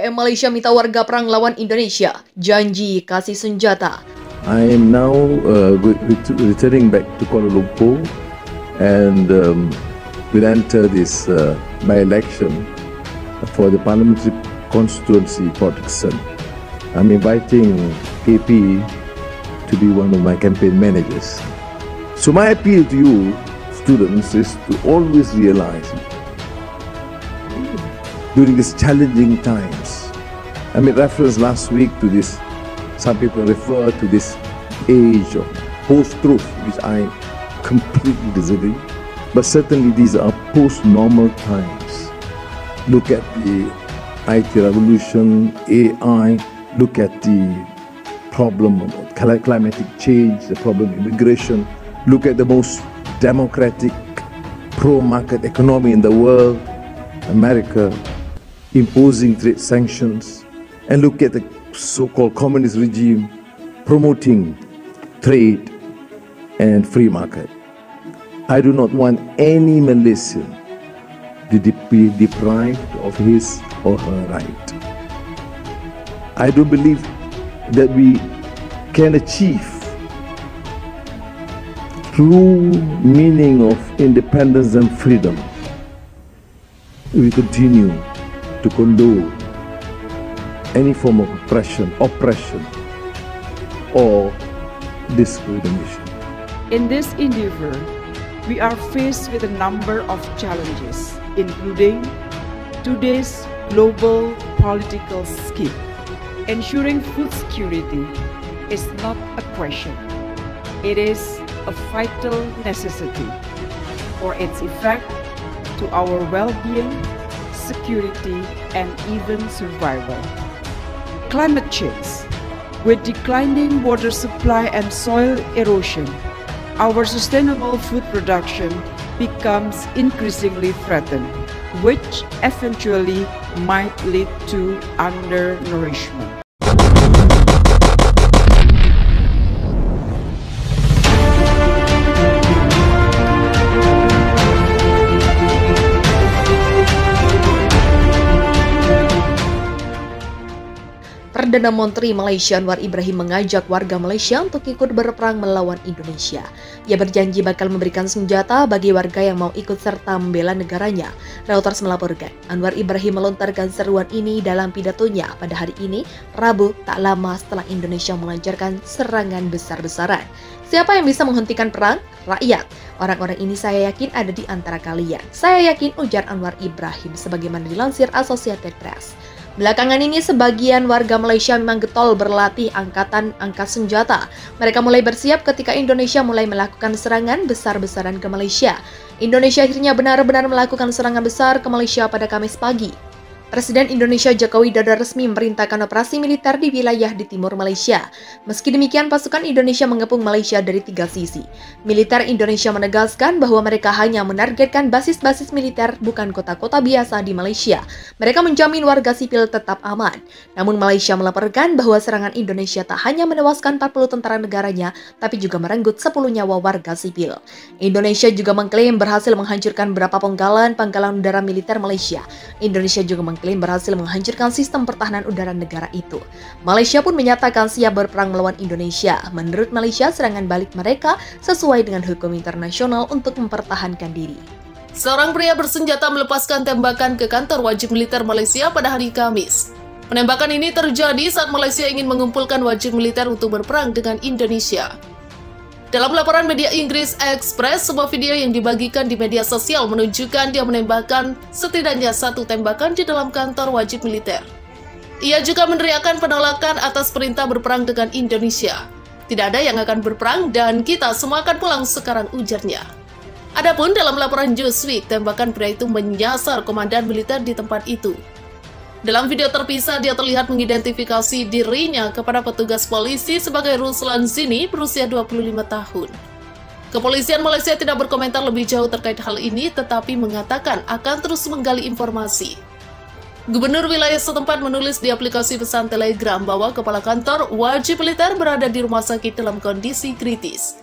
PM Malaysia minta warga perang lawan Indonesia, janji kasih senjata. I am now returning back to Kuala Lumpur and will enter this by-election for the Parliamentary Constituency Port Dickson. I'm inviting KP to be one of my campaign managers. So my appeal to you, students, is to always realize during these challenging times, I made reference last week to this, some people refer to this age of post-truth, which I completely disagree, but certainly these are post-normal times. Look at the IT revolution, AI, look at the problem of climatic change, the problem of immigration, look at the most democratic, pro-market economy in the world, America, imposing trade sanctions, and look at the so-called communist regime promoting trade and free market. I do not want any Malaysian to be deprived of his or her right. I do believe that we can achieve true meaning of independence and freedom if we continue to condone any form of oppression or discrimination. In this endeavor, we are faced with a number of challenges, including today's global political scheme. Ensuring food security is not a question. It is a vital necessity for its effect to our well-being, security, and even survival. Climate change. With declining water supply and soil erosion, our sustainable food production becomes increasingly threatened, which eventually might lead to undernourishment. Perdana Menteri Malaysia Anwar Ibrahim mengajak warga Malaysia untuk ikut berperang melawan Indonesia. Ia berjanji bakal memberikan senjata bagi warga yang mau ikut serta membela negaranya. Reuters melaporkan, Anwar Ibrahim melontarkan seruan ini dalam pidatonya pada hari ini, Rabu, tak lama setelah Indonesia melancarkan serangan besar-besaran. Siapa yang bisa menghentikan perang? Rakyat. Orang-orang ini saya yakin ada di antara kalian. Saya yakin, ujar Anwar Ibrahim sebagaimana dilansir Associated Press. Belakangan ini sebagian warga Malaysia memang getol berlatih angkatan angkat senjata. Mereka mulai bersiap ketika Indonesia mulai melakukan serangan besar-besaran ke Malaysia. Indonesia akhirnya benar-benar melakukan serangan besar ke Malaysia pada Kamis pagi. Presiden Indonesia Joko Widodo resmi memerintahkan operasi militer di wilayah di timur Malaysia. Meski demikian, pasukan Indonesia mengepung Malaysia dari 3 sisi. Militer Indonesia menegaskan bahwa mereka hanya menargetkan basis-basis militer, bukan kota-kota biasa di Malaysia. Mereka menjamin warga sipil tetap aman. Namun Malaysia melaporkan bahwa serangan Indonesia tak hanya menewaskan 40 tentara negaranya, tapi juga merenggut 10 nyawa warga sipil. Indonesia juga mengklaim berhasil menghancurkan beberapa pangkalan udara militer Malaysia. Indonesia juga mengklaim berhasil menghancurkan sistem pertahanan udara negara itu. Malaysia pun menyatakan siap berperang melawan Indonesia. Menurut Malaysia, serangan balik mereka sesuai dengan hukum internasional untuk mempertahankan diri. Seorang pria bersenjata melepaskan tembakan ke kantor wajib militer Malaysia pada hari Kamis. Penembakan ini terjadi saat Malaysia ingin mengumpulkan wajib militer untuk berperang dengan Indonesia. Dalam laporan media Inggris Express, sebuah video yang dibagikan di media sosial menunjukkan dia menembakkan setidaknya 1 tembakan di dalam kantor wajib militer. Ia juga meneriakkan penolakan atas perintah berperang dengan Indonesia. Tidak ada yang akan berperang dan kita semua akan pulang sekarang, ujarnya. Adapun dalam laporan Newsweek, tembakan pria itu menyasar komandan militer di tempat itu. Dalam video terpisah, dia terlihat mengidentifikasi dirinya kepada petugas polisi sebagai Ruslan Zini berusia 25 tahun. Kepolisian Malaysia tidak berkomentar lebih jauh terkait hal ini, tetapi mengatakan akan terus menggali informasi. Gubernur wilayah setempat menulis di aplikasi pesan Telegram bahwa kepala kantor wajib militer berada di rumah sakit dalam kondisi kritis.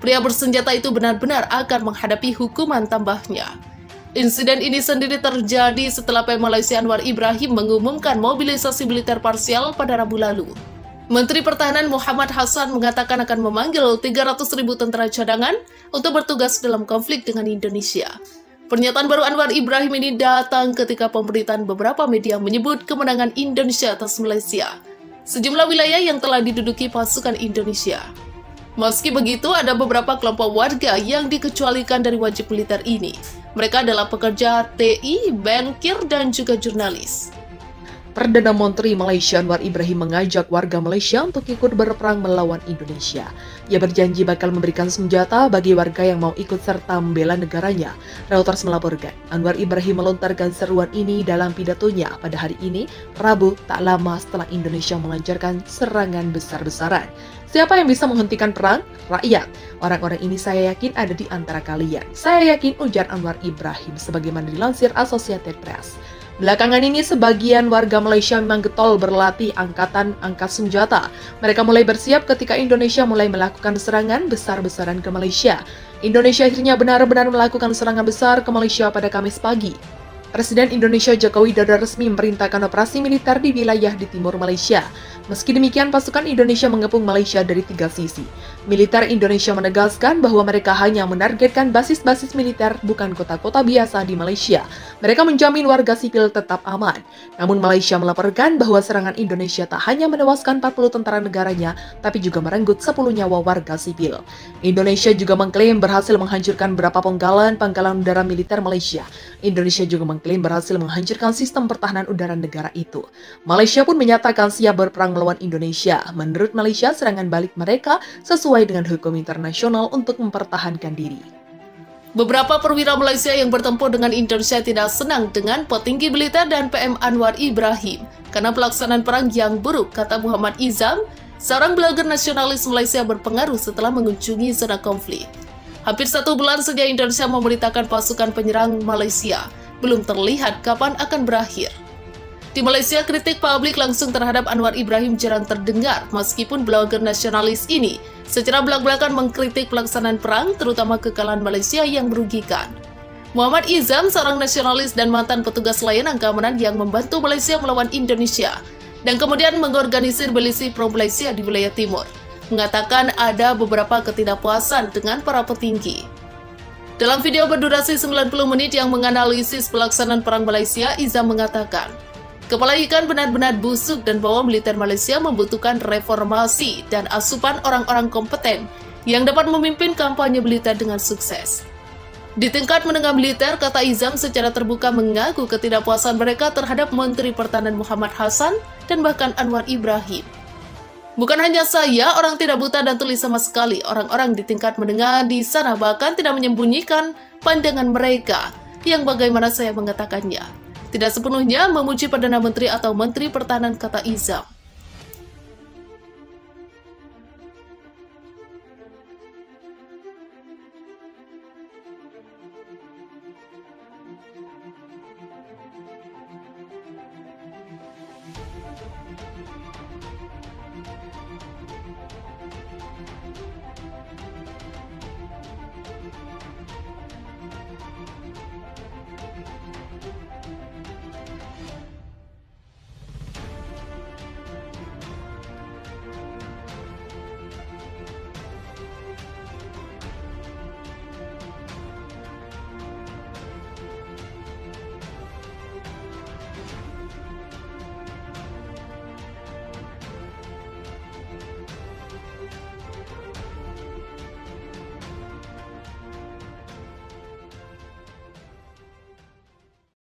Pria bersenjata itu benar-benar akan menghadapi hukuman tambahnya. Insiden ini sendiri terjadi setelah PM Malaysia Anwar Ibrahim mengumumkan mobilisasi militer parsial pada Rabu lalu. Menteri Pertahanan Muhammad Hassan mengatakan akan memanggil 300.000 tentara cadangan untuk bertugas dalam konflik dengan Indonesia. Pernyataan baru Anwar Ibrahim ini datang ketika pemberitaan beberapa media menyebut kemenangan Indonesia atas Malaysia, sejumlah wilayah yang telah diduduki pasukan Indonesia. Meski begitu, ada beberapa kelompok warga yang dikecualikan dari wajib militer ini. Mereka adalah pekerja TI, bankir, dan juga jurnalis. Perdana Menteri Malaysia Anwar Ibrahim mengajak warga Malaysia untuk ikut berperang melawan Indonesia. Ia berjanji bakal memberikan senjata bagi warga yang mau ikut serta membela negaranya. Reuters melaporkan, Anwar Ibrahim melontarkan seruan ini dalam pidatonya pada hari ini, Rabu, tak lama setelah Indonesia melancarkan serangan besar-besaran. Siapa yang bisa menghentikan perang? Rakyat. Orang-orang ini saya yakin ada di antara kalian. Saya yakin, ujar Anwar Ibrahim sebagaimana dilansir Associated Press. Belakangan ini sebagian warga Malaysia memang getol berlatih angkatan angkat senjata. Mereka mulai bersiap ketika Indonesia mulai melakukan serangan besar-besaran ke Malaysia. Indonesia akhirnya benar-benar melakukan serangan besar ke Malaysia pada Kamis pagi. Presiden Indonesia Joko Widodo resmi memerintahkan operasi militer di wilayah di timur Malaysia. Meski demikian, pasukan Indonesia mengepung Malaysia dari 3 sisi. Militer Indonesia menegaskan bahwa mereka hanya menargetkan basis-basis militer, bukan kota-kota biasa di Malaysia. Mereka menjamin warga sipil tetap aman. Namun Malaysia melaporkan bahwa serangan Indonesia tak hanya menewaskan 40 tentara negaranya, tapi juga merenggut 10 nyawa warga sipil. Indonesia juga mengklaim berhasil menghancurkan beberapa pangkalan udara militer Malaysia. Indonesia juga mengklaim berhasil menghancurkan sistem pertahanan udara negara itu. Malaysia pun menyatakan siap berperang melawan Indonesia. Menurut Malaysia, serangan balik mereka sesuai dengan hukum internasional untuk mempertahankan diri. Beberapa perwira Malaysia yang bertempur dengan Indonesia tidak senang dengan petinggi militer dan PM Anwar Ibrahim karena pelaksanaan perang yang buruk, kata Muhammad Izam, seorang blogger nasionalis Malaysia berpengaruh setelah mengunjungi zona konflik. Hampir 1 bulan sejak Indonesia memerintahkan pasukan penyerang Malaysia, belum terlihat kapan akan berakhir. Di Malaysia, kritik publik langsung terhadap Anwar Ibrahim jarang terdengar, meskipun blogger nasionalis ini secara belak-belakan mengkritik pelaksanaan perang, terutama kekalahan Malaysia yang merugikan. Muhammad Izam, seorang nasionalis dan mantan petugas layanan keamanan yang membantu Malaysia melawan Indonesia, dan kemudian mengorganisir milisi pro-Malaysia di wilayah timur, mengatakan ada beberapa ketidakpuasan dengan para petinggi. Dalam video berdurasi 90 menit yang menganalisis pelaksanaan perang Malaysia, Izam mengatakan, kepala ikan benar-benar busuk dan bahwa militer Malaysia membutuhkan reformasi dan asupan orang-orang kompeten yang dapat memimpin kampanye militer dengan sukses. Di tingkat menengah militer, kata Izam secara terbuka mengaku ketidakpuasan mereka terhadap Menteri Pertahanan Muhammad Hassan dan bahkan Anwar Ibrahim. Bukan hanya saya, orang tidak buta dan tuli sama sekali. Orang-orang di tingkat menengah di sana bahkan tidak menyembunyikan pandangan mereka yang bagaimana saya mengatakannya. Tidak sepenuhnya memuji Perdana Menteri atau Menteri Pertahanan, kata Izam.